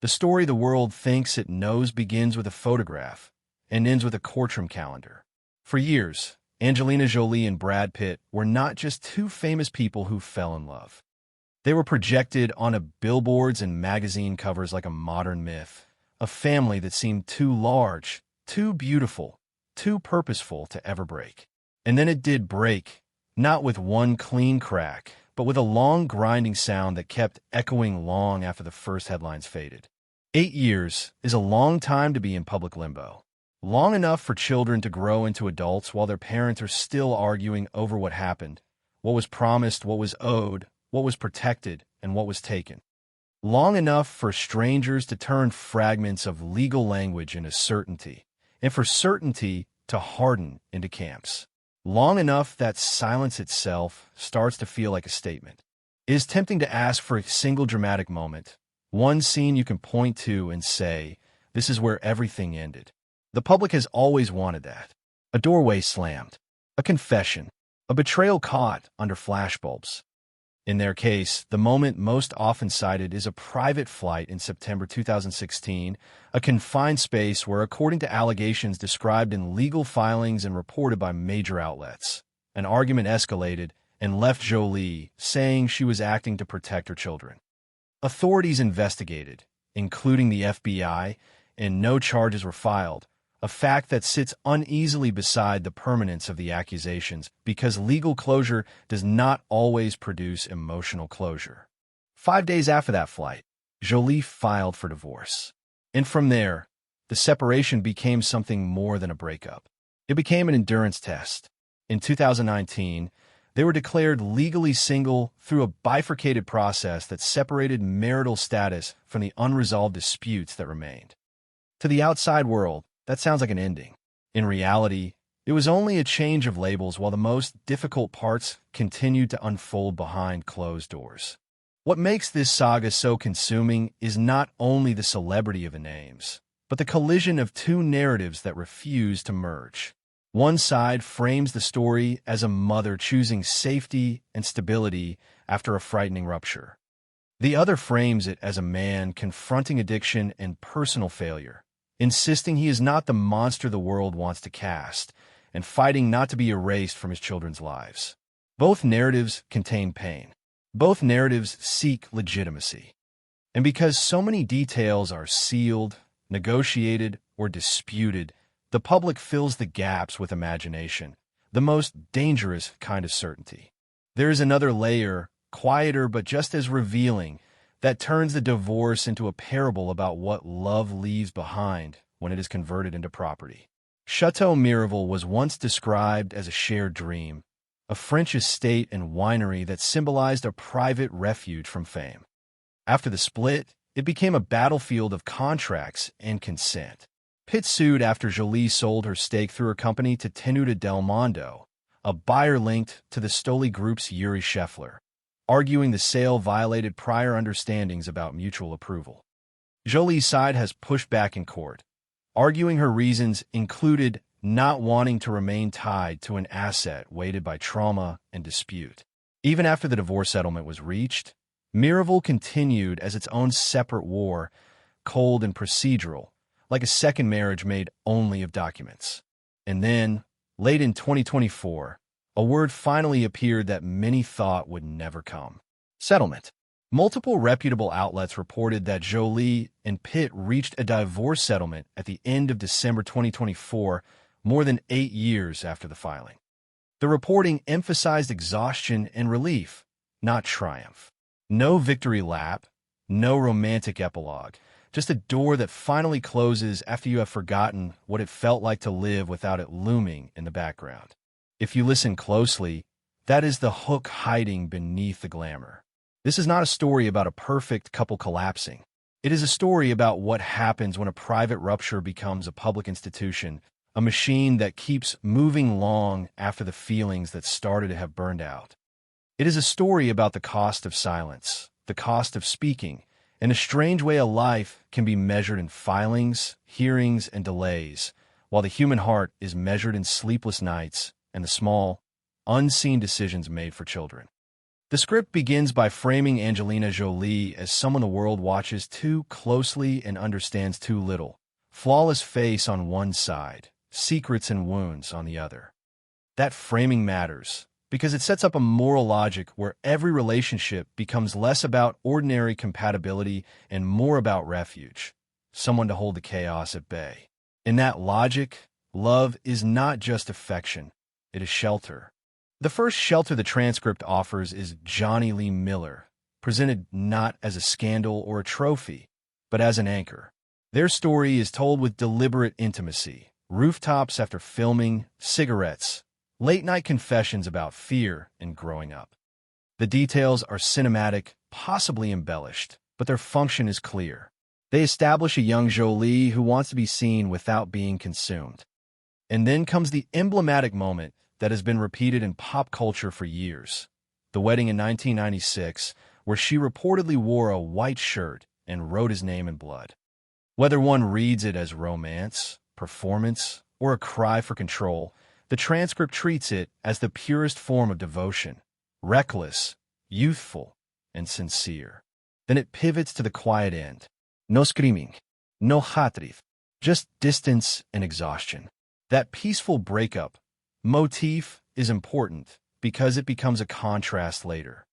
The story the world thinks it knows begins with a photograph and ends with a courtroom calendar. For years, Angelina Jolie and Brad Pitt were not just two famous people who fell in love. They were projected on billboards and magazine covers like a modern myth, a family that seemed too large, too beautiful, too purposeful to ever break. And then it did break, not with one clean crack, but with a long grinding sound that kept echoing long after the first headlines faded. 8 years is a long time to be in public limbo. Long enough for children to grow into adults while their parents are still arguing over what happened, what was promised, what was owed, what was protected, and what was taken. Long enough for strangers to turn fragments of legal language into certainty, and for certainty to harden into camps. Long enough that silence itself starts to feel like a statement. It is tempting to ask for a single dramatic moment, one scene you can point to and say, this is where everything ended. The public has always wanted that. A doorway slammed, a confession, a betrayal caught under flashbulbs. In their case, the moment most often cited is a private flight in September 2016, a confined space where, according to allegations described in legal filings and reported by major outlets, an argument escalated and left Jolie saying she was acting to protect her children. Authorities investigated, including the FBI, and no charges were filed, a fact that sits uneasily beside the permanence of the accusations because legal closure does not always produce emotional closure. 5 days after that flight, Jolie filed for divorce. And from there, the separation became something more than a breakup. It became an endurance test. In 2019, they were declared legally single through a bifurcated process that separated marital status from the unresolved disputes that remained. To the outside world, that sounds like an ending. In reality, it was only a change of labels while the most difficult parts continued to unfold behind closed doors. What makes this saga so consuming is not only the celebrity of the names, but the collision of two narratives that refuse to merge. One side frames the story as a mother choosing safety and stability after a frightening rupture. The other frames it as a man confronting addiction and personal failure, insisting he is not the monster the world wants to cast, and fighting not to be erased from his children's lives. Both narratives contain pain. Both narratives seek legitimacy. And because so many details are sealed, negotiated, or disputed, the public fills the gaps with imagination, the most dangerous kind of certainty. There is another layer, quieter but just as revealing, that turns the divorce into a parable about what love leaves behind when it is converted into property. Château Miraval was once described as a shared dream, a French estate and winery that symbolized a private refuge from fame. After the split, it became a battlefield of contracts and consent. Pitt sued after Jolie sold her stake through her company to Tenuta del Mondo, a buyer linked to the Stoli Group's Yuri Scheffler, arguing the sale violated prior understandings about mutual approval. Jolie's side has pushed back in court, arguing her reasons included not wanting to remain tied to an asset weighted by trauma and dispute. Even after the divorce settlement was reached, Miraval continued as its own separate war, cold and procedural, like a second marriage made only of documents. And then, late in 2024, a word finally appeared that many thought would never come. Settlement. Multiple reputable outlets reported that Jolie and Pitt reached a divorce settlement at the end of December 2024, more than 8 years after the filing. The reporting emphasized exhaustion and relief, not triumph. No victory lap, no romantic epilogue, just a door that finally closes after you have forgotten what it felt like to live without it looming in the background. If you listen closely, that is the hook hiding beneath the glamour. This is not a story about a perfect couple collapsing. It is a story about what happens when a private rupture becomes a public institution, a machine that keeps moving long after the feelings that started to have burned out. It is a story about the cost of silence, the cost of speaking, and a strange way a life can be measured in filings, hearings, and delays, while the human heart is measured in sleepless nights and the small, unseen decisions made for children. The script begins by framing Angelina Jolie as someone the world watches too closely and understands too little. Flawless face on one side, secrets and wounds on the other. That framing matters because it sets up a moral logic where every relationship becomes less about ordinary compatibility and more about refuge, someone to hold the chaos at bay. In that logic, love is not just affection, it is shelter. The first shelter the transcript offers is Johnny Lee Miller, presented not as a scandal or a trophy, but as an anchor. Their story is told with deliberate intimacy, rooftops after filming, cigarettes, late-night confessions about fear and growing up. The details are cinematic, possibly embellished, but their function is clear. They establish a young Jolie who wants to be seen without being consumed. And then comes the emblematic moment that has been repeated in pop culture for years. The wedding in 1996, where she reportedly wore a white shirt and wrote his name in blood. Whether one reads it as romance, performance, or a cry for control, the transcript treats it as the purest form of devotion, reckless, youthful, and sincere. Then it pivots to the quiet end. No screaming, no hatred, just distance and exhaustion. That peaceful breakup motif is important because it becomes a contrast later.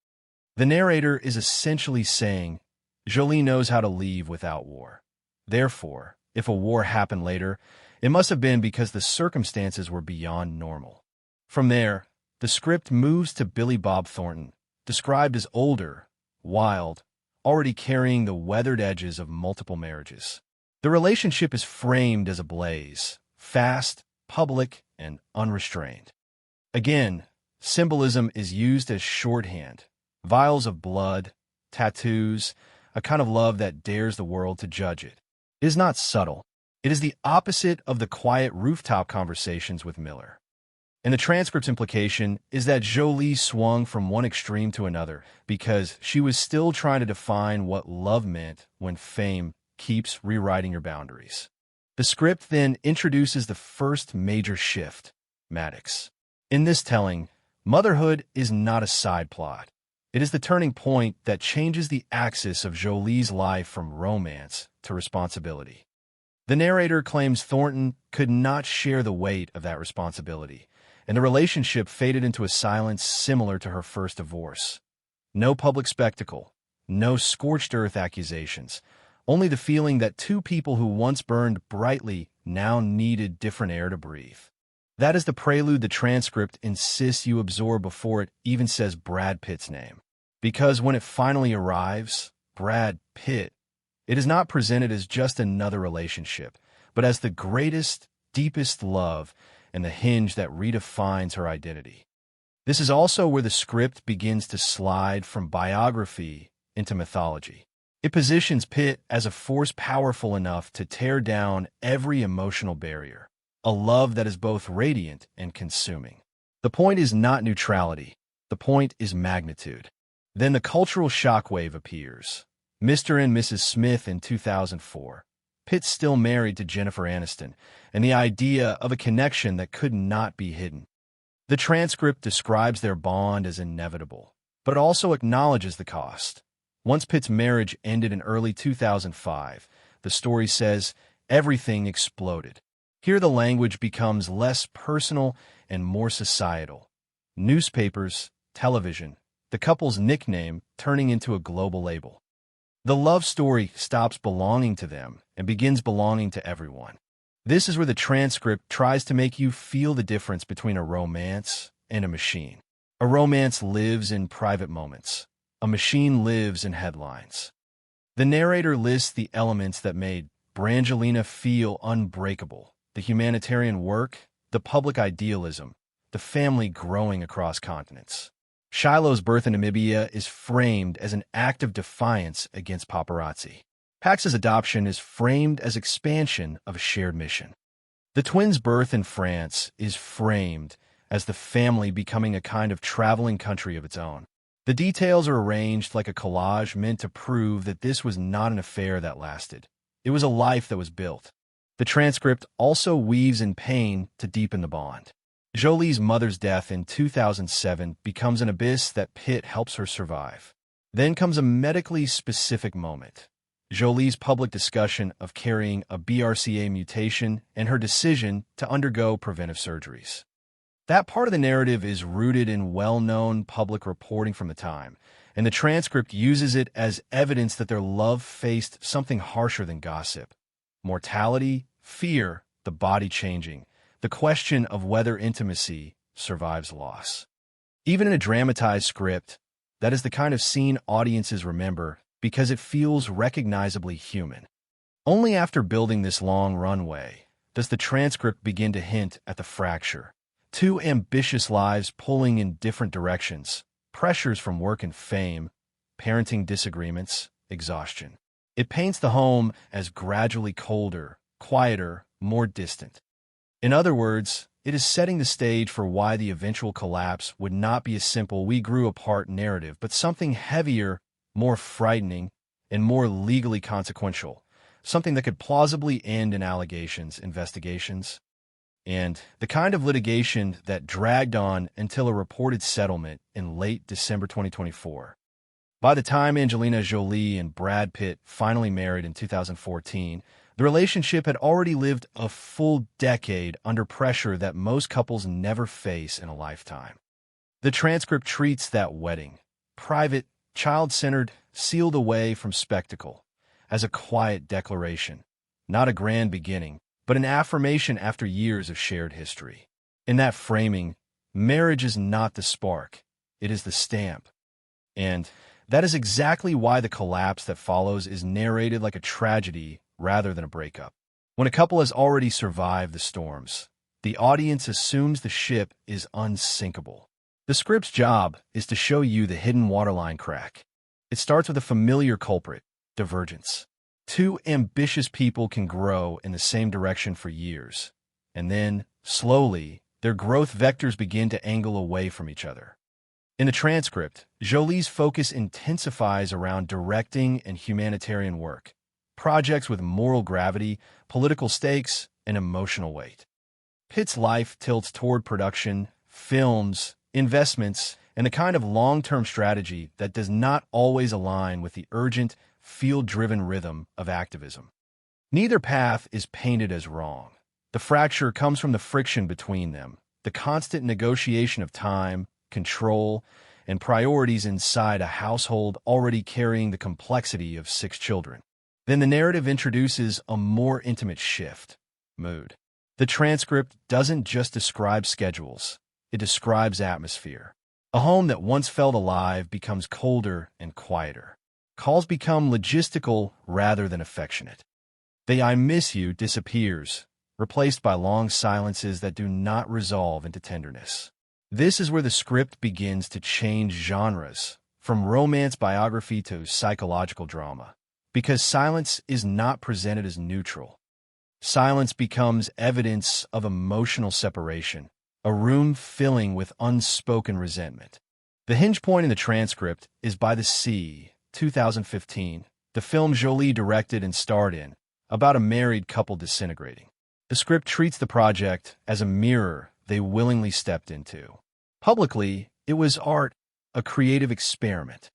The narrator is essentially saying, Jolie knows how to leave without war. Therefore, if a war happened later, it must have been because the circumstances were beyond normal. From there, the script moves to Billy Bob Thornton, described as older, wild, already carrying the weathered edges of multiple marriages. The relationship is framed as a blaze, fast, public, and unrestrained. Again, symbolism is used as shorthand. Vials of blood, tattoos, a kind of love that dares the world to judge it. It is not subtle. It is the opposite of the quiet rooftop conversations with Miller. And the transcript's implication is that Jolie swung from one extreme to another because she was still trying to define what love meant when fame keeps rewriting your boundaries. The script then introduces the first major shift, Maddox. In this telling, motherhood is not a side plot. It is the turning point that changes the axis of Jolie's life from romance to responsibility. The narrator claims Thornton could not share the weight of that responsibility, and the relationship faded into a silence similar to her first divorce. No public spectacle, no scorched earth accusations, only the feeling that two people who once burned brightly now needed different air to breathe. That is the prelude the transcript insists you absorb before it even says Brad Pitt's name. Because when it finally arrives, Brad Pitt, it is not presented as just another relationship, but as the greatest, deepest love and the hinge that redefines her identity. This is also where the script begins to slide from biography into mythology. It positions Pitt as a force powerful enough to tear down every emotional barrier, a love that is both radiant and consuming. The point is not neutrality. The point is magnitude. Then the cultural shockwave appears. Mr. and Mrs. Smith in 2004. Pitt still married to Jennifer Aniston, and the idea of a connection that could not be hidden. The transcript describes their bond as inevitable, but it also acknowledges the cost. Once Pitt's marriage ended in early 2005, the story says everything exploded. Here the language becomes less personal and more societal. Newspapers, television, the couple's nickname turning into a global label. The love story stops belonging to them and begins belonging to everyone. This is where the transcript tries to make you feel the difference between a romance and a machine. A romance lives in private moments. A machine lives in headlines. The narrator lists the elements that made Brangelina feel unbreakable: the humanitarian work, the public idealism, the family growing across continents. Shiloh's birth in Namibia is framed as an act of defiance against paparazzi. Pax's adoption is framed as expansion of a shared mission. The twins' birth in France is framed as the family becoming a kind of traveling country of its own. The details are arranged like a collage meant to prove that this was not an affair that lasted. It was a life that was built. The transcript also weaves in pain to deepen the bond. Jolie's mother's death in 2007 becomes an abyss that Pitt helps her survive. Then comes a medically specific moment. Jolie's public discussion of carrying a BRCA mutation and her decision to undergo preventive surgeries. That part of the narrative is rooted in well-known public reporting from the time, and the transcript uses it as evidence that their love faced something harsher than gossip. Mortality, fear, the body changing, the question of whether intimacy survives loss. Even in a dramatized script, that is the kind of scene audiences remember because it feels recognizably human. Only after building this long runway does the transcript begin to hint at the fracture. Two ambitious lives pulling in different directions, pressures from work and fame, parenting disagreements, exhaustion. It paints the home as gradually colder, quieter, more distant. In other words, it is setting the stage for why the eventual collapse would not be a simple "we grew apart" narrative, but something heavier, more frightening, and more legally consequential, something that could plausibly end in allegations, investigations, and the kind of litigation that dragged on until a reported settlement in late December 2024. By the time Angelina Jolie and Brad Pitt finally married in 2014, the relationship had already lived a full decade under pressure that most couples never face in a lifetime. The transcript treats that wedding, private, child-centered, sealed away from spectacle, as a quiet declaration, not a grand beginning, but an affirmation after years of shared history. In that framing, marriage is not the spark, it is the stamp. And that is exactly why the collapse that follows is narrated like a tragedy rather than a breakup. When a couple has already survived the storms, the audience assumes the ship is unsinkable. The script's job is to show you the hidden waterline crack. It starts with a familiar culprit, divergence. Two ambitious people can grow in the same direction for years, and then, slowly, their growth vectors begin to angle away from each other. In the transcript, Jolie's focus intensifies around directing and humanitarian work, projects with moral gravity, political stakes, and emotional weight. Pitt's life tilts toward production, films, investments, and the kind of long-term strategy that does not always align with the urgent, field-driven rhythm of activism. Neither path is painted as wrong. The fracture comes from the friction between them, the constant negotiation of time, control, and priorities inside a household already carrying the complexity of 6 children. Then the narrative introduces a more intimate shift, mood. The transcript doesn't just describe schedules, it describes atmosphere. A home that once felt alive becomes colder and quieter. Calls become logistical rather than affectionate. The "I miss you" disappears, replaced by long silences that do not resolve into tenderness. This is where the script begins to change genres, from romance biography to psychological drama, because silence is not presented as neutral. Silence becomes evidence of emotional separation, a room filling with unspoken resentment. The hinge point in the transcript is By the Sea, 2015, the film Jolie directed and starred in, about a married couple disintegrating. The script treats the project as a mirror they willingly stepped into. Publicly, it was art, a creative experiment.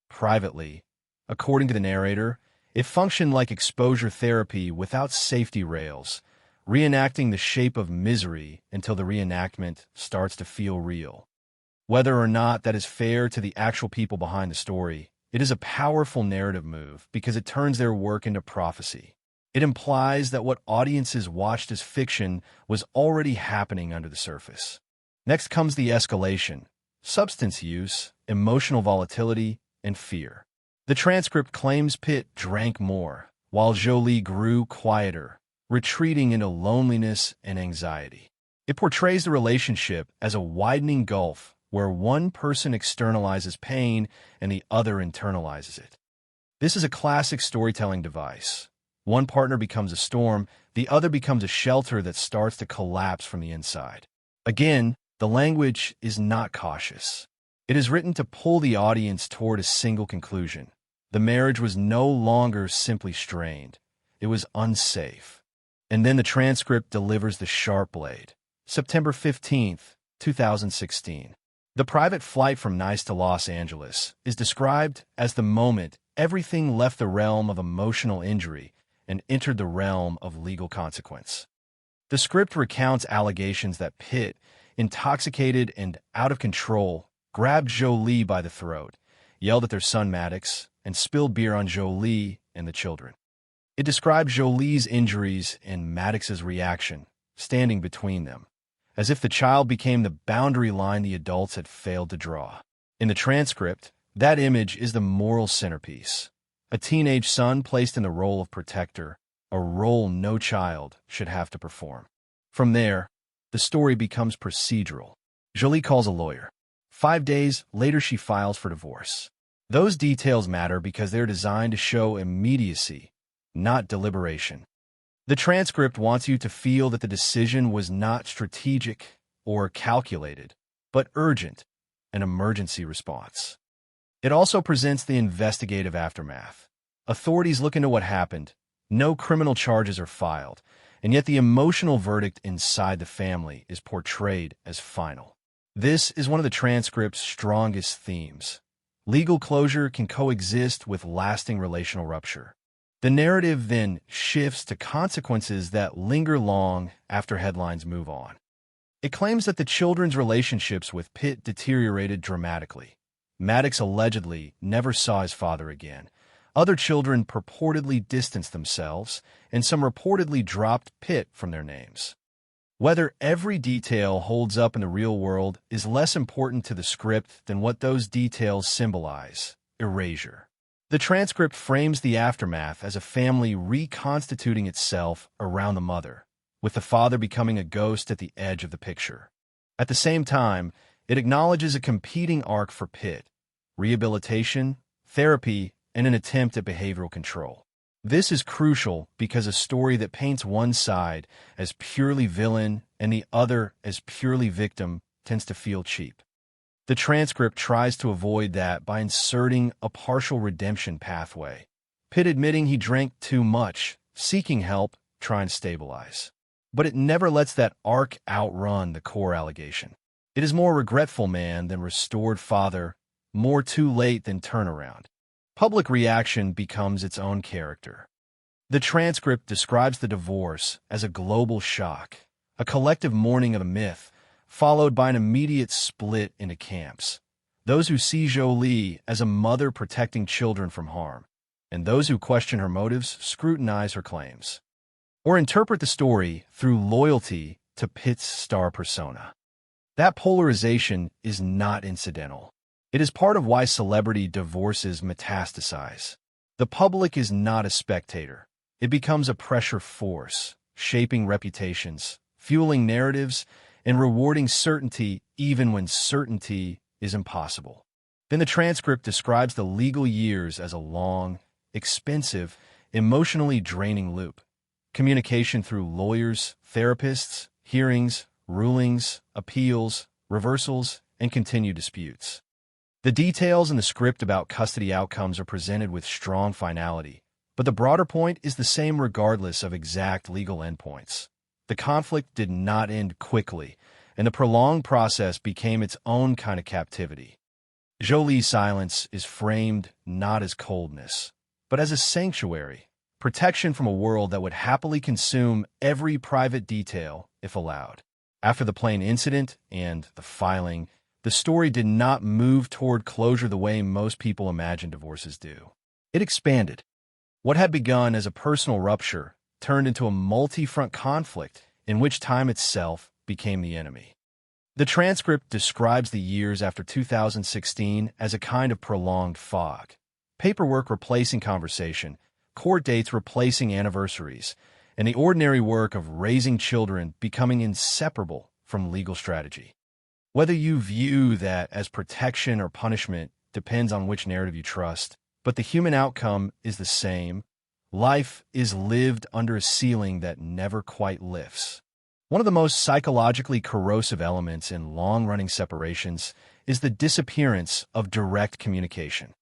Privately, according to the narrator, it functioned like exposure therapy without safety rails, reenacting the shape of misery until the reenactment starts to feel real. Whether or not that is fair to the actual people behind the story, it is a powerful narrative move because it turns their work into prophecy. It implies that what audiences watched as fiction was already happening under the surface. Next comes the escalation: substance use, emotional volatility, and fear. The transcript claims Pitt drank more, while Jolie grew quieter, retreating into loneliness and anxiety. It portrays the relationship as a widening gulf where one person externalizes pain and the other internalizes it. This is a classic storytelling device. One partner becomes a storm, the other becomes a shelter that starts to collapse from the inside. Again, the language is not cautious. It is written to pull the audience toward a single conclusion. The marriage was no longer simply strained. It was unsafe. And then the transcript delivers the sharp blade. September 15, 2016. The private flight from Nice to Los Angeles is described as the moment everything left the realm of emotional injury and entered the realm of legal consequence. The script recounts allegations that Pitt, intoxicated and out of control, grabbed Jolie by the throat, yelled at their son Maddox, and spilled beer on Jolie and the children. It describes Jolie's injuries and Maddox's reaction, standing between them, as if the child became the boundary line the adults had failed to draw. In the transcript, that image is the moral centerpiece. A teenage son placed in the role of protector, a role no child should have to perform. From there, the story becomes procedural. Jolie calls a lawyer. 5 days later, she files for divorce. Those details matter because they're designed to show immediacy, not deliberation. The transcript wants you to feel that the decision was not strategic or calculated, but urgent, an emergency response. It also presents the investigative aftermath. Authorities look into what happened. No criminal charges are filed, and yet the emotional verdict inside the family is portrayed as final. This is one of the transcript's strongest themes. Legal closure can coexist with lasting relational rupture. The narrative then shifts to consequences that linger long after headlines move on. It claims that the children's relationships with Pitt deteriorated dramatically. Maddox allegedly never saw his father again. Other children purportedly distanced themselves, and some reportedly dropped Pitt from their names. Whether every detail holds up in the real world is less important to the script than what those details symbolize: erasure. The transcript frames the aftermath as a family reconstituting itself around the mother, with the father becoming a ghost at the edge of the picture. At the same time, it acknowledges a competing arc for Pitt: rehabilitation, therapy, and an attempt at behavioral control. This is crucial because a story that paints one side as purely villain and the other as purely victim tends to feel cheap. The transcript tries to avoid that by inserting a partial redemption pathway. Pitt admitting he drank too much, seeking help, trying to stabilize. But it never lets that arc outrun the core allegation. It is more regretful man than restored father, more too late than turnaround. Public reaction becomes its own character. The transcript describes the divorce as a global shock, a collective mourning of a myth, followed by an immediate split into camps. Those who see Jolie as a mother protecting children from harm, and those who question her motives scrutinize her claims, or interpret the story through loyalty to Pitt's star persona. That polarization is not incidental. It is part of why celebrity divorces metastasize. The public is not a spectator. It becomes a pressure force, shaping reputations, fueling narratives, and rewarding certainty even when certainty is impossible. Then the transcript describes the legal years as a long, expensive, emotionally draining loop. Communication through lawyers, therapists, hearings, rulings, appeals, reversals, and continued disputes. The details in the script about custody outcomes are presented with strong finality, but the broader point is the same regardless of exact legal endpoints. The conflict did not end quickly, and the prolonged process became its own kind of captivity. Jolie's silence is framed not as coldness, but as a sanctuary, protection from a world that would happily consume every private detail if allowed. After the plane incident and the filing, the story did not move toward closure the way most people imagine divorces do. It expanded. What had begun as a personal rupture turned into a multi-front conflict in which time itself became the enemy. The transcript describes the years after 2016 as a kind of prolonged fog. Paperwork replacing conversation, court dates replacing anniversaries, and the ordinary work of raising children becoming inseparable from legal strategy. Whether you view that as protection or punishment depends on which narrative you trust, but the human outcome is the same. Life is lived under a ceiling that never quite lifts. One of the most psychologically corrosive elements in long-running separations is the disappearance of direct communication.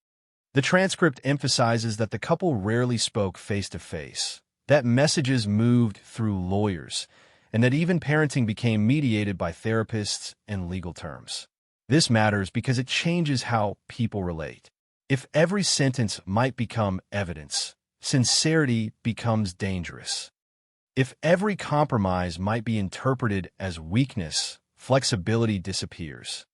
The transcript emphasizes that the couple rarely spoke face-to-face, that messages moved through lawyers, and that even parenting became mediated by therapists and legal terms. This matters because it changes how people relate. If every sentence might become evidence, sincerity becomes dangerous. If every compromise might be interpreted as weakness, flexibility disappears.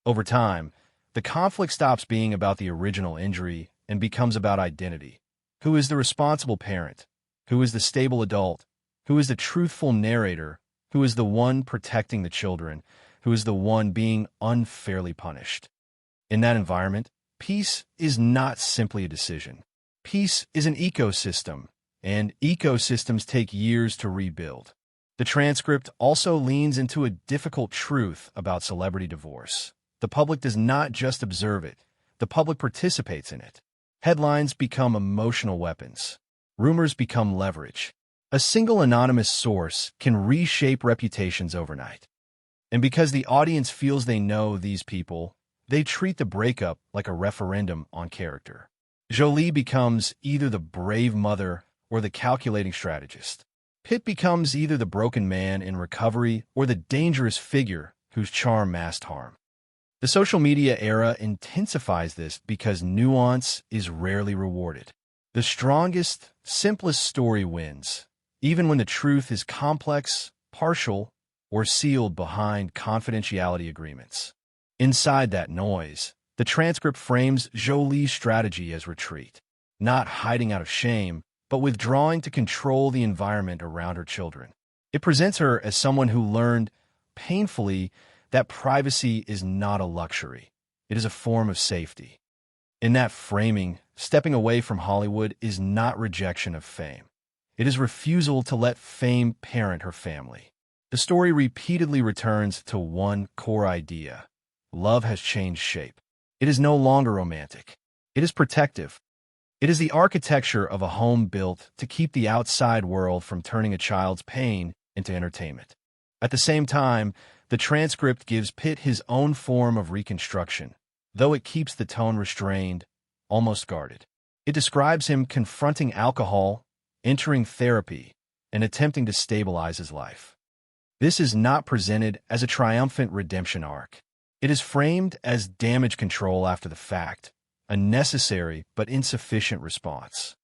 Over time, the conflict stops being about the original injury and becomes about identity. Who is the responsible parent? Who is the stable adult? Who is the truthful narrator? Who is the one protecting the children? Who is the one being unfairly punished? In that environment, peace is not simply a decision. Peace is an ecosystem, and ecosystems take years to rebuild. The transcript also leans into a difficult truth about celebrity divorce. The public does not just observe it, the public participates in it. Headlines become emotional weapons. Rumors become leverage. A single anonymous source can reshape reputations overnight. And because the audience feels they know these people, they treat the breakup like a referendum on character. Jolie becomes either the brave mother or the calculating strategist. Pitt becomes either the broken man in recovery or the dangerous figure whose charm masked harm. The social media era intensifies this because nuance is rarely rewarded. The strongest, simplest story wins, even when the truth is complex, partial, or sealed behind confidentiality agreements. Inside that noise, the transcript frames Jolie's strategy as retreat, not hiding out of shame, but withdrawing to control the environment around her children. It presents her as someone who learned, painfully, that privacy is not a luxury. It is a form of safety. In that framing, stepping away from Hollywood is not rejection of fame. It is refusal to let fame parent her family. The story repeatedly returns to one core idea. Love has changed shape. It is no longer romantic. It is protective. It is the architecture of a home built to keep the outside world from turning a child's pain into entertainment. At the same time, the transcript gives Pitt his own form of reconstruction, though it keeps the tone restrained, almost guarded. It describes him confronting alcohol, entering therapy, and attempting to stabilize his life. This is not presented as a triumphant redemption arc. It is framed as damage control after the fact, a necessary but insufficient response.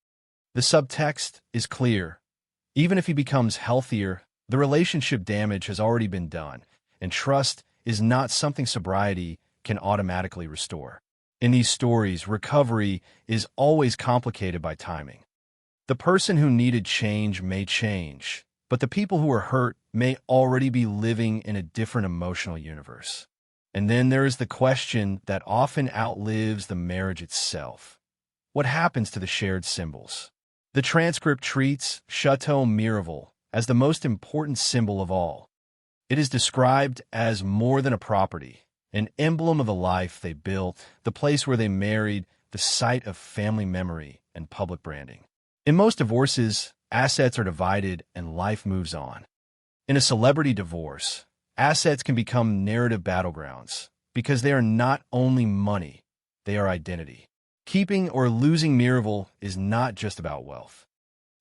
The subtext is clear. Even if he becomes healthier, the relationship damage has already been done, and trust is not something sobriety can automatically restore. In these stories, recovery is always complicated by timing. The person who needed change may change, but the people who are hurt may already be living in a different emotional universe. And then there is the question that often outlives the marriage itself. What happens to the shared symbols? The transcript treats Château Miraval as the most important symbol of all. It is described as more than a property, an emblem of the life they built, the place where they married, the site of family memory and public branding. In most divorces, assets are divided and life moves on. In a celebrity divorce, assets can become narrative battlegrounds because they are not only money, they are identity. Keeping or losing Miraval is not just about wealth.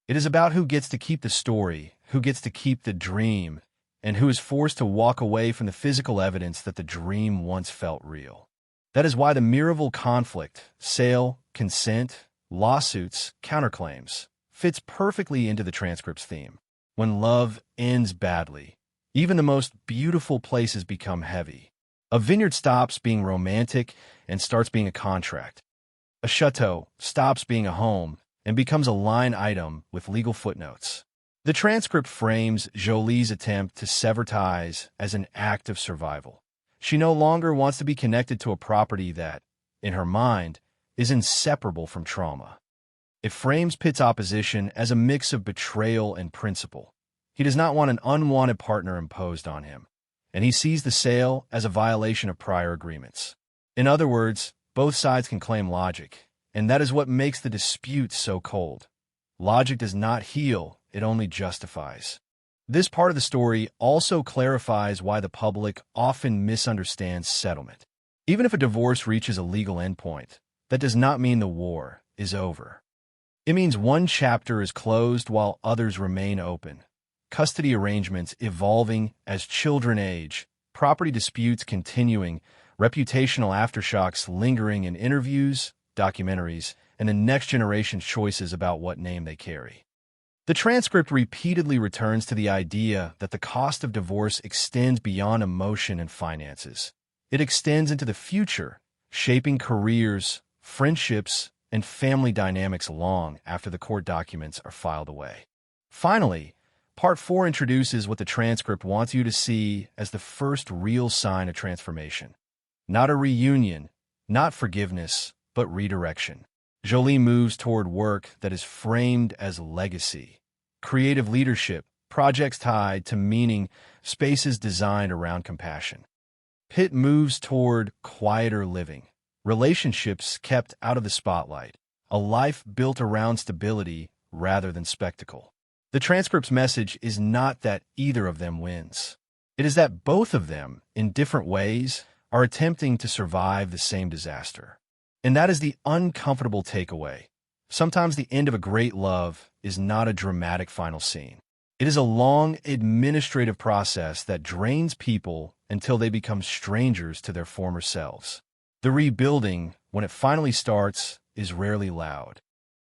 It is about who gets to keep the story, who gets to keep the dream, and who is forced to walk away from the physical evidence that the dream once felt real. That is why the Miraval conflict, sale, consent, lawsuits, counterclaims, fits perfectly into the transcript's theme. When love ends badly, even the most beautiful places become heavy. A vineyard stops being romantic and starts being a contract. A chateau stops being a home and becomes a line item with legal footnotes. The transcript frames Jolie's attempt to sever ties as an act of survival. She no longer wants to be connected to a property that, in her mind, is inseparable from trauma. It frames Pitt's opposition as a mix of betrayal and principle. He does not want an unwanted partner imposed on him, and he sees the sale as a violation of prior agreements. In other words, both sides can claim logic, and that is what makes the dispute so cold. Logic does not heal, it only justifies. This part of the story also clarifies why the public often misunderstands settlement. Even if a divorce reaches a legal endpoint, that does not mean the war is over. It means one chapter is closed while others remain open. custody arrangements evolving as children age, property disputes continuing, reputational aftershocks lingering in interviews, documentaries, and the next generation's choices about what name they carry. The transcript repeatedly returns to the idea that the cost of divorce extends beyond emotion and finances. It extends into the future, shaping careers, friendships, and family dynamics long after the court documents are filed away. Finally, Part 4 introduces what the transcript wants you to see as the first real sign of transformation. Not a reunion, not forgiveness, but redirection. Jolie moves toward work that is framed as legacy, creative leadership, projects tied to meaning, spaces designed around compassion. Pitt moves toward quieter living, relationships kept out of the spotlight, a life built around stability rather than spectacle. The transcript's message is not that either of them wins. It is that both of them, in different ways, are attempting to survive the same disaster. And that is the uncomfortable takeaway. Sometimes the end of a great love is not a dramatic final scene. It is a long, administrative process that drains people until they become strangers to their former selves. The rebuilding, when it finally starts, is rarely loud.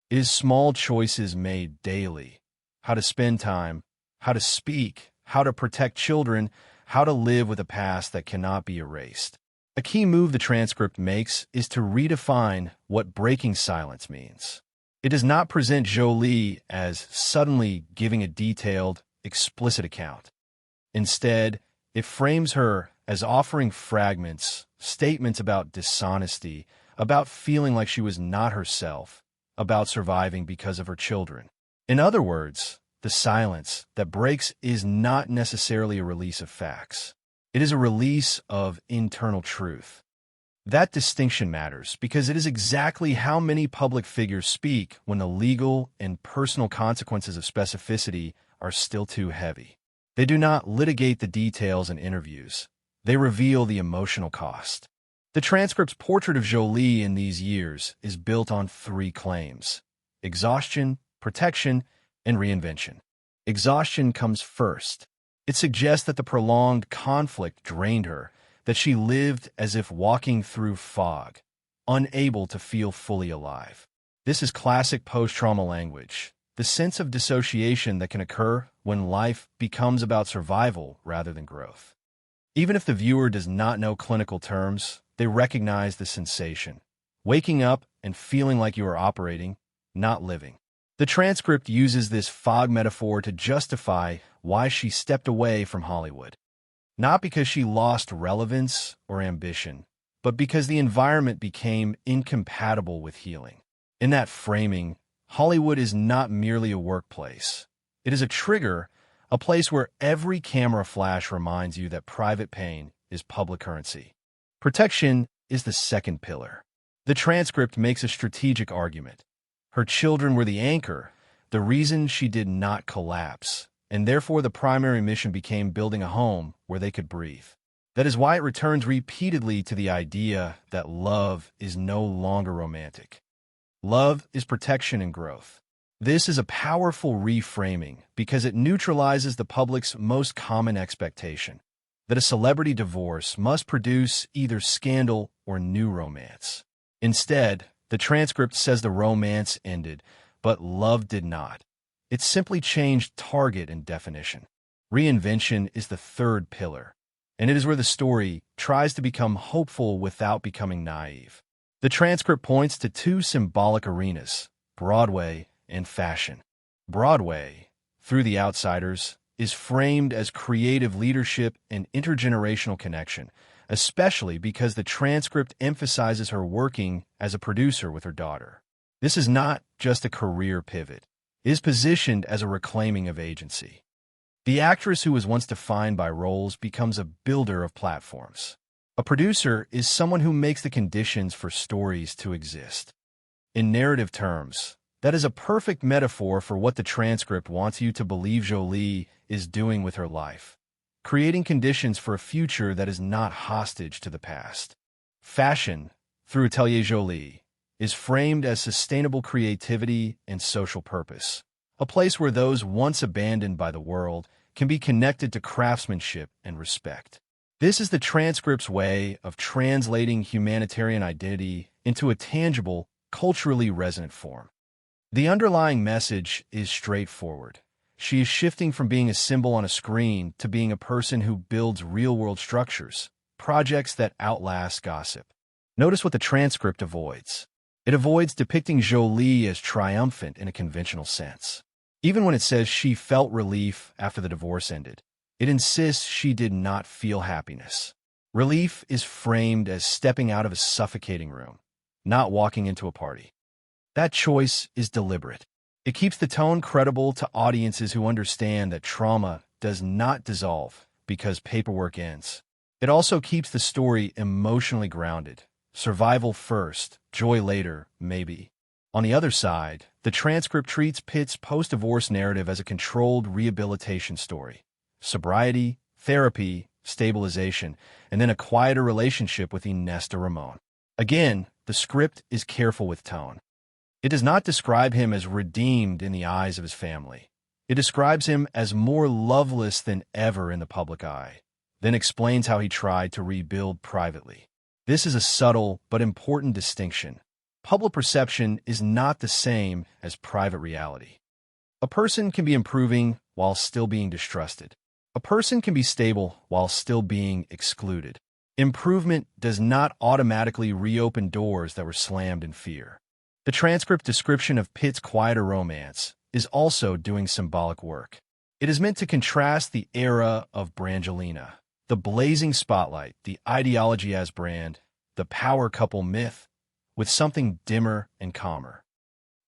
It is small choices made daily. How to spend time, how to speak, how to protect children, how to live with a past that cannot be erased. A key move the transcript makes is to redefine what breaking silence means. It does not present Jolie as suddenly giving a detailed, explicit account. Instead, it frames her as offering fragments, statements about dishonesty, about feeling like she was not herself, about surviving because of her children. In other words, the silence that breaks is not necessarily a release of facts. It is a release of internal truth. That distinction matters because it is exactly how many public figures speak when the legal and personal consequences of specificity are still too heavy. They do not litigate the details in interviews. They reveal the emotional cost. The transcript's portrait of Jolie in these years is built on 3 claims: exhaustion, protection, and reinvention. Exhaustion comes first. It suggests that the prolonged conflict drained her, that she lived as if walking through fog, unable to feel fully alive. This is classic post-trauma language, the sense of dissociation that can occur when life becomes about survival rather than growth. Even if the viewer does not know clinical terms, they recognize the sensation, waking up and feeling like you are operating, not living. The transcript uses this fog metaphor to justify why she stepped away from Hollywood. Not because she lost relevance or ambition, but because the environment became incompatible with healing. In that framing, Hollywood is not merely a workplace. It is a trigger, a place where every camera flash reminds you that private pain is public currency. Protection is the second pillar. The transcript makes a strategic argument. Her children were the anchor, the reason she did not collapse, and therefore the primary mission became building a home where they could breathe. That is why it returns repeatedly to the idea that love is no longer romantic. Love is protection and growth. This is a powerful reframing because it neutralizes the public's most common expectation, that a celebrity divorce must produce either scandal or new romance. Instead, the transcript says the romance ended, but love did not. It simply changed target and definition. Reinvention is the third pillar, and it is where the story tries to become hopeful without becoming naive. The transcript points to 2 symbolic arenas, Broadway and fashion. Broadway, through The Outsiders, is framed as creative leadership and intergenerational connection, especially because the transcript emphasizes her working as a producer with her daughter. This is not just a career pivot. It is positioned as a reclaiming of agency. The actress who was once defined by roles becomes a builder of platforms. A producer is someone who makes the conditions for stories to exist. In narrative terms, that is a perfect metaphor for what the transcript wants you to believe Jolie is doing with her life, creating conditions for a future that is not hostage to the past. Fashion, through Atelier Jolie, is framed as sustainable creativity and social purpose, a place where those once abandoned by the world can be connected to craftsmanship and respect. This is the transcript's way of translating humanitarian identity into a tangible, culturally resonant form. The underlying message is straightforward. She is shifting from being a symbol on a screen to being a person who builds real-world structures, projects that outlast gossip. Notice what the transcript avoids. It avoids depicting Jolie as triumphant in a conventional sense. Even when it says she felt relief after the divorce ended, it insists she did not feel happiness. Relief is framed as stepping out of a suffocating room, not walking into a party. That choice is deliberate. It keeps the tone credible to audiences who understand that trauma does not dissolve because paperwork ends. It also keeps the story emotionally grounded. Survival first, joy later, maybe. On the other side, the transcript treats Pitt's post-divorce narrative as a controlled rehabilitation story. Sobriety, therapy, stabilization, and then a quieter relationship with Inesta Ramon. Again, the script is careful with tone. It does not describe him as redeemed in the eyes of his family. It describes him as more loveless than ever in the public eye, then explains how he tried to rebuild privately. This is a subtle but important distinction. Public perception is not the same as private reality. A person can be improving while still being distrusted. A person can be stable while still being excluded. Improvement does not automatically reopen doors that were slammed in fear. The transcript description of Pitt's quieter romance is also doing symbolic work. It is meant to contrast the era of Brangelina, the blazing spotlight, the ideology as brand, the power couple myth, with something dimmer and calmer.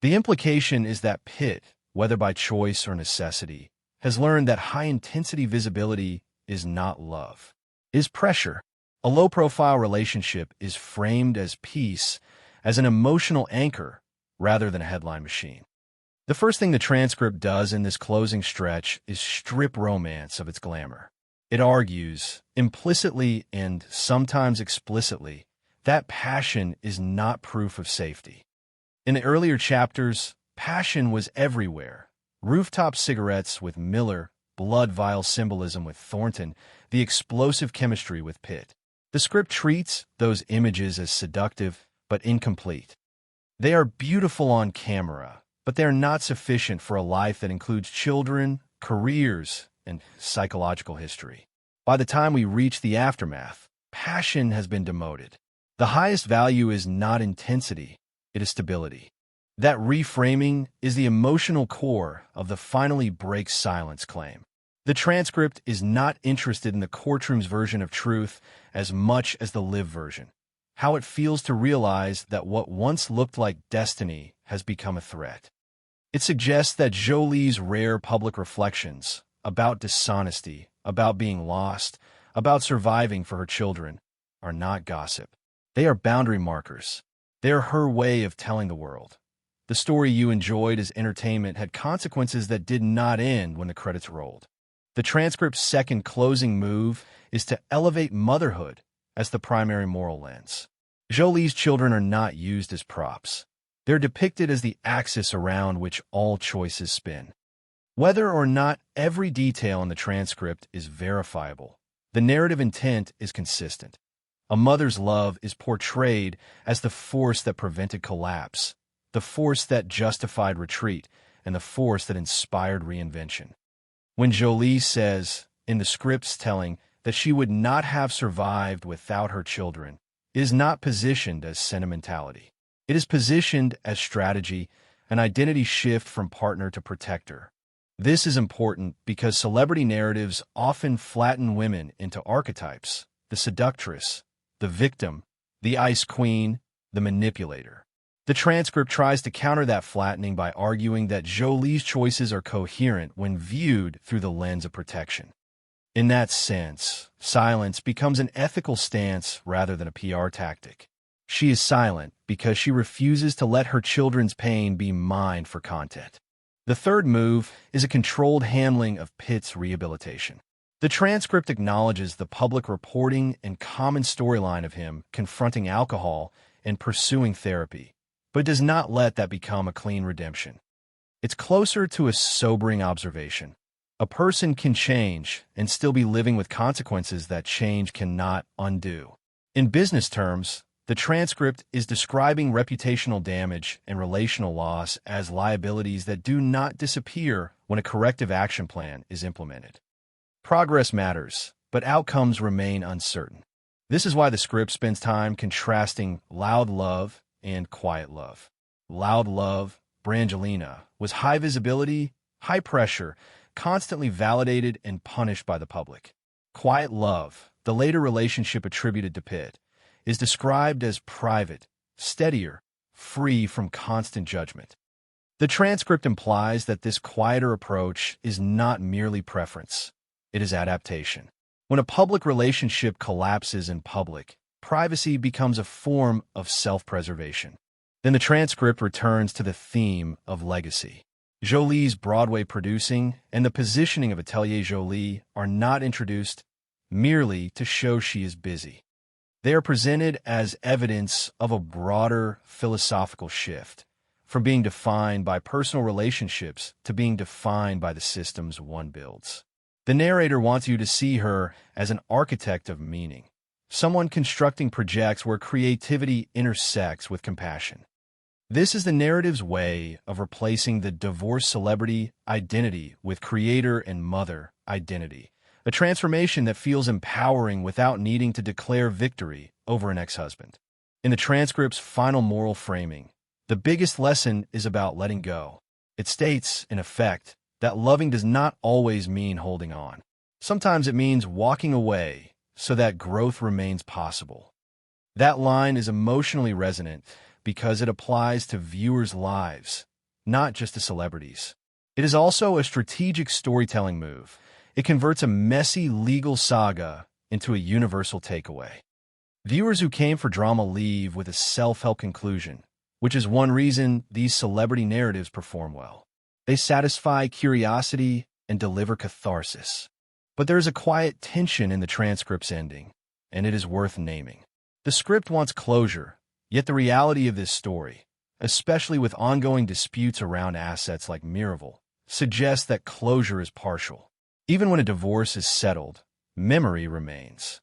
The implication is that Pitt, whether by choice or necessity, has learned that high-intensity visibility is not love, is pressure. A low-profile relationship is framed as peace, as an emotional anchor, rather than a headline machine. The first thing the transcript does in this closing stretch is strip romance of its glamour. It argues, implicitly and sometimes explicitly, that passion is not proof of safety. In the earlier chapters, passion was everywhere. Rooftop cigarettes with Miller, blood vial symbolism with Thornton, the explosive chemistry with Pitt. The script treats those images as seductive but incomplete. They are beautiful on camera, but they are not sufficient for a life that includes children, careers, and psychological history. By the time we reach the aftermath, passion has been demoted. The highest value is not intensity, it is stability. That reframing is the emotional core of the finally breaks silence claim. The transcript is not interested in the courtroom's version of truth as much as the lived version. How it feels to realize that what once looked like destiny has become a threat. It suggests that Jolie's rare public reflections about dishonesty, about being lost, about surviving for her children, are not gossip. They are boundary markers. They are her way of telling the world. The story you enjoyed as entertainment had consequences that did not end when the credits rolled. The transcript's second closing move is to elevate motherhood as the primary moral lens. Jolie's children are not used as props. They're depicted as the axis around which all choices spin. Whether or not every detail in the transcript is verifiable, the narrative intent is consistent. A mother's love is portrayed as the force that prevented collapse, the force that justified retreat, and the force that inspired reinvention. When Jolie says, in the script's telling, that she would not have survived without her children, it is not positioned as sentimentality. It is positioned as strategy, an identity shift from partner to protector. This is important because celebrity narratives often flatten women into archetypes: the seductress, the victim, the ice queen, the manipulator. The transcript tries to counter that flattening by arguing that Jolie's choices are coherent when viewed through the lens of protection. In that sense, silence becomes an ethical stance rather than a PR tactic. She is silent because she refuses to let her children's pain be mined for content. The third move is a controlled handling of Pitt's rehabilitation. The transcript acknowledges the public reporting and common storyline of him confronting alcohol and pursuing therapy, but does not let that become a clean redemption. It's closer to a sobering observation. A person can change and still be living with consequences that change cannot undo. In business terms, the transcript is describing reputational damage and relational loss as liabilities that do not disappear when a corrective action plan is implemented. Progress matters, but outcomes remain uncertain. This is why the script spends time contrasting loud love and quiet love. Loud love, Brangelina, was high visibility, high pressure, constantly validated and punished by the public. Quiet love, the later relationship attributed to Pitt, is described as private, steadier, free from constant judgment. The transcript implies that this quieter approach is not merely preference, it is adaptation. When a public relationship collapses in public, privacy becomes a form of self-preservation. Then the transcript returns to the theme of legacy. Jolie's Broadway producing and the positioning of Atelier Jolie are not introduced merely to show she is busy. They are presented as evidence of a broader philosophical shift, from being defined by personal relationships to being defined by the systems one builds. The narrator wants you to see her as an architect of meaning, someone constructing projects where creativity intersects with compassion. This is the narrative's way of replacing the divorced celebrity identity with creator and mother identity, a transformation that feels empowering without needing to declare victory over an ex-husband. In the transcript's final moral framing, the biggest lesson is about letting go. It states, in effect, that loving does not always mean holding on. Sometimes it means walking away so that growth remains possible. That line is emotionally resonant because it applies to viewers' lives, not just to celebrities. It is also a strategic storytelling move. It converts a messy legal saga into a universal takeaway. Viewers who came for drama leave with a self-help conclusion, which is one reason these celebrity narratives perform well. They satisfy curiosity and deliver catharsis. But there is a quiet tension in the transcript's ending, and it is worth naming. The script wants closure, yet the reality of this story, especially with ongoing disputes around assets like Miraval, suggests that closure is partial. Even when a divorce is settled, memory remains.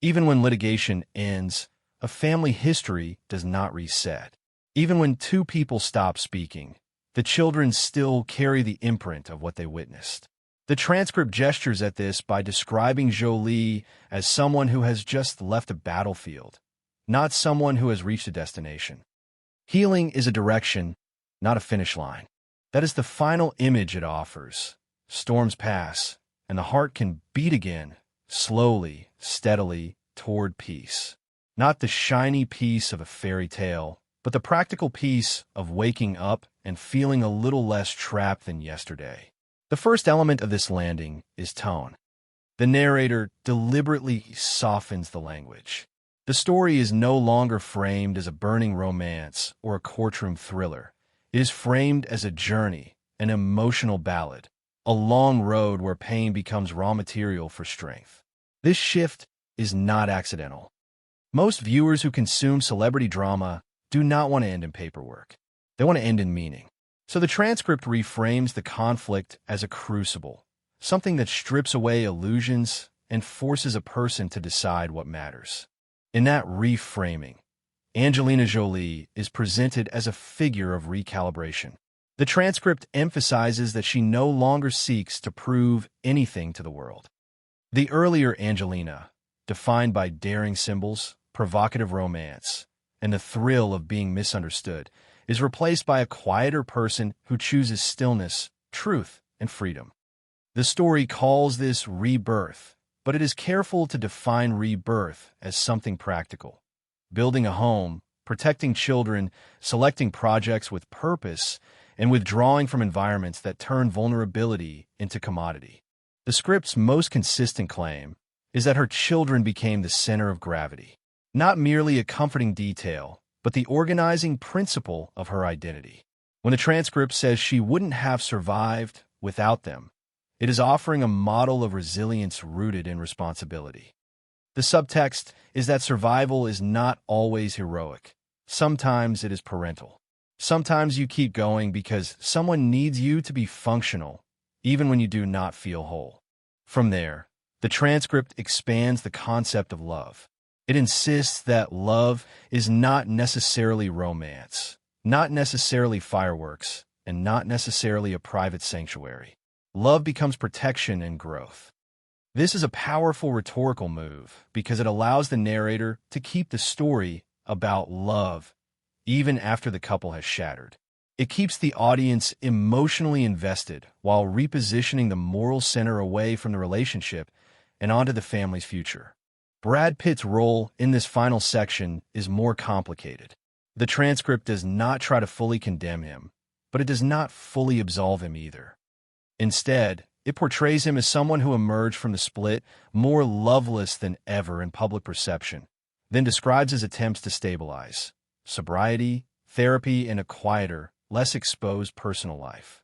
Even when litigation ends, a family history does not reset. Even when two people stop speaking, the children still carry the imprint of what they witnessed. The transcript gestures at this by describing Jolie as someone who has just left a battlefield, not someone who has reached a destination. Healing is a direction, not a finish line. That is the final image it offers. Storms pass, and the heart can beat again, slowly, steadily, toward peace. Not the shiny piece of a fairy tale, but the practical piece of waking up and feeling a little less trapped than yesterday. The first element of this landing is tone. The narrator deliberately softens the language. The story is no longer framed as a burning romance or a courtroom thriller. It is framed as a journey, an emotional ballad, a long road where pain becomes raw material for strength. This shift is not accidental. Most viewers who consume celebrity drama do not want to end in paperwork. They want to end in meaning. So the transcript reframes the conflict as a crucible, something that strips away illusions and forces a person to decide what matters. In that reframing, Angelina Jolie is presented as a figure of recalibration. The transcript emphasizes that she no longer seeks to prove anything to the world. The earlier Angelina, defined by daring symbols, provocative romance, and the thrill of being misunderstood, is replaced by a quieter person who chooses stillness, truth, and freedom. The story calls this rebirth, but it is careful to define rebirth as something practical. Building a home, protecting children, selecting projects with purpose, and withdrawing from environments that turn vulnerability into commodity. The script's most consistent claim is that her children became the center of gravity, not merely a comforting detail, but the organizing principle of her identity. When the transcript says she wouldn't have survived without them, it is offering a model of resilience rooted in responsibility. The subtext is that survival is not always heroic. Sometimes it is parental. Sometimes you keep going because someone needs you to be functional, even when you do not feel whole. From there, the transcript expands the concept of love. It insists that love is not necessarily romance, not necessarily fireworks, and not necessarily a private sanctuary. Love becomes protection and growth. This is a powerful rhetorical move because it allows the narrator to keep the story about love even after the couple has shattered. It keeps the audience emotionally invested while repositioning the moral center away from the relationship and onto the family's future. Brad Pitt's role in this final section is more complicated. The transcript does not try to fully condemn him, but it does not fully absolve him either. Instead, it portrays him as someone who emerged from the split more loveless than ever in public perception, then describes his attempts to stabilize, sobriety, therapy, and a quieter, less exposed personal life.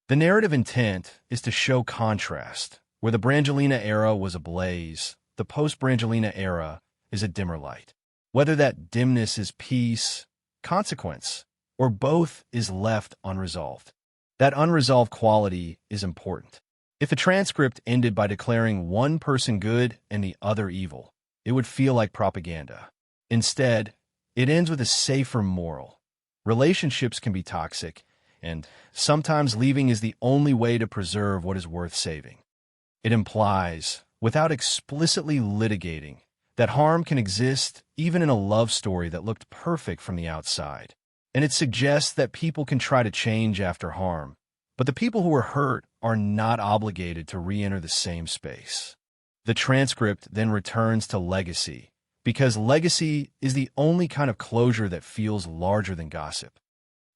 The narrative intent is to show contrast. Where the Brangelina era was ablaze, the post-Brangelina era is a dimmer light. Whether that dimness is peace, consequence, or both is left unresolved. That unresolved quality is important. If the transcript ended by declaring one person good and the other evil, it would feel like propaganda. Instead, it ends with a safer moral. Relationships can be toxic, and sometimes leaving is the only way to preserve what is worth saving. It implies, without explicitly litigating, that harm can exist even in a love story that looked perfect from the outside. And it suggests that people can try to change after harm, but the people who are hurt are not obligated to re-enter the same space. The transcript then returns to legacy, because legacy is the only kind of closure that feels larger than gossip.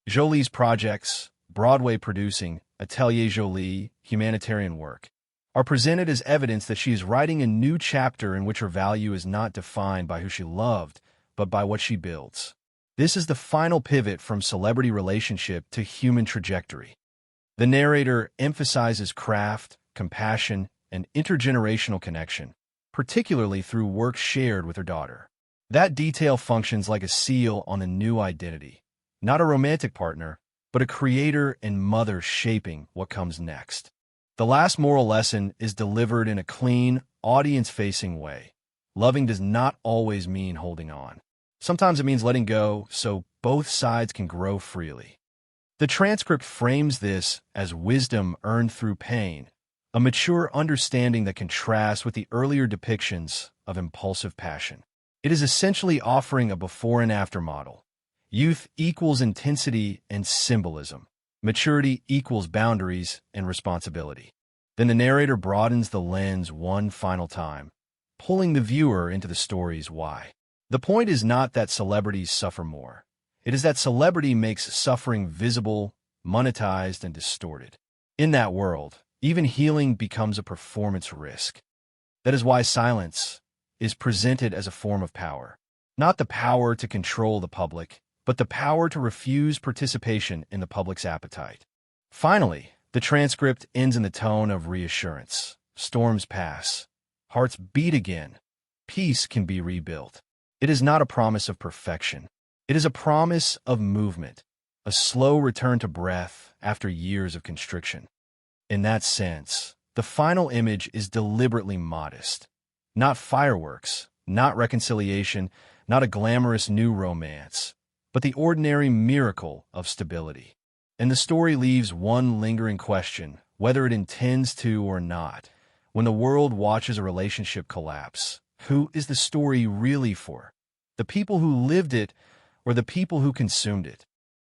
Jolie's projects, Broadway producing, Atelier Jolie, humanitarian work, are presented as evidence that she is writing a new chapter in which her value is not defined by who she loved, but by what she builds. This is the final pivot from celebrity relationship to human trajectory. The narrator emphasizes craft, compassion, and intergenerational connection, particularly through work shared with her daughter. That detail functions like a seal on a new identity, not a romantic partner, but a creator and mother shaping what comes next. The last moral lesson is delivered in a clean, audience-facing way. Loving does not always mean holding on. Sometimes it means letting go so both sides can grow freely. The transcript frames this as wisdom earned through pain, a mature understanding that contrasts with the earlier depictions of impulsive passion. It is essentially offering a before and after model. Youth equals intensity and symbolism. Maturity equals boundaries and responsibility. Then the narrator broadens the lens one final time, pulling the viewer into the story's why. The point is not that celebrities suffer more. It is that celebrity makes suffering visible, monetized, and distorted. In that world, even healing becomes a performance risk. That is why silence is presented as a form of power. Not the power to control the public, but the power to refuse participation in the public's appetite. Finally, the transcript ends in the tone of reassurance. Storms pass. Hearts beat again. Peace can be rebuilt. It is not a promise of perfection. It is a promise of movement, a slow return to breath after years of constriction. In that sense, the final image is deliberately modest. Not fireworks, not reconciliation, not a glamorous new romance, but the ordinary miracle of stability. And the story leaves one lingering question, whether it intends to or not. When the world watches a relationship collapse, who is the story really for? The people who lived it or the people who consumed it?